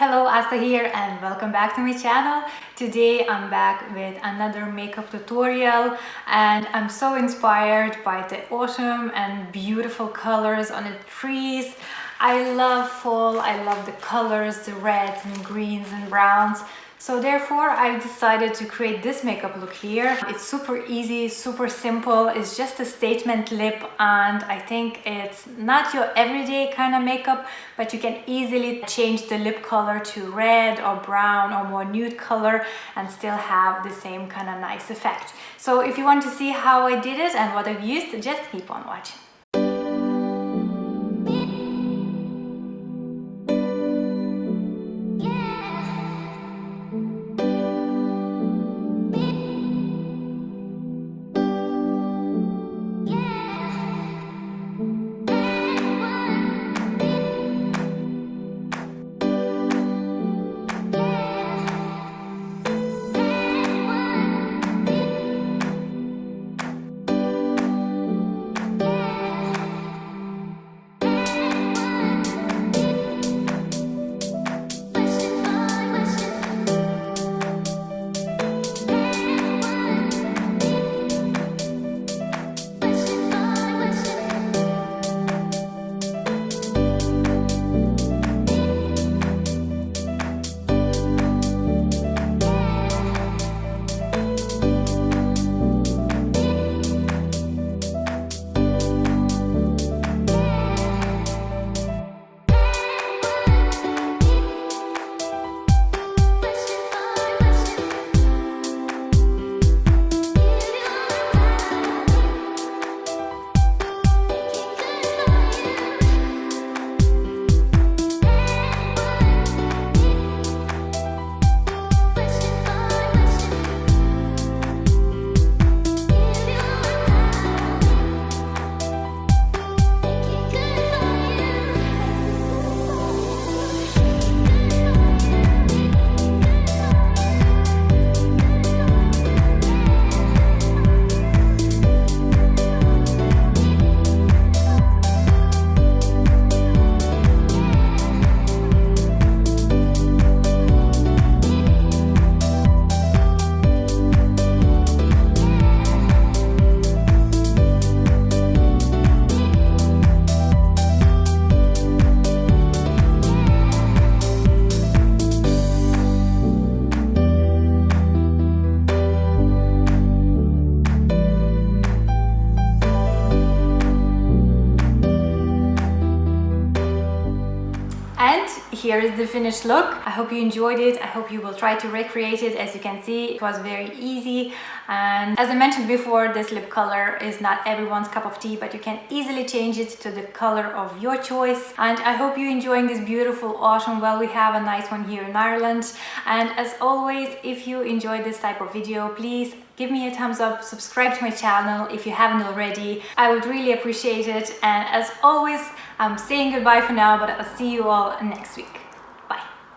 Hello, Asta here and welcome back to my channel. Today I'm back with another makeup tutorial and I'm so inspired by the autumn and beautiful colors on the trees. I love fall, I love the colors, the reds and greens and browns. So therefore I decided to create this makeup look here. It's super easy, super simple. It's just a statement lip and I think it's not your everyday kind of makeup, but you can easily change the lip color to red or brown or more nude color and still have the same kind of nice effect. So if you want to see how I did it and what I've used, just keep on watching. And here is the finished look. I hope you enjoyed it. I hope you will try to recreate it. As you can see, it was very easy. And as I mentioned before, this lip color is not everyone's cup of tea, but you can easily change it to the color of your choice. And I hope you're enjoying this beautiful autumn. Well, we have a nice one here in Ireland. And as always, if you enjoyed this type of video, please give me a thumbs up, subscribe to my channel if you haven't already. I would really appreciate it. And as always, I'm saying goodbye for now, but I'll see you all next week.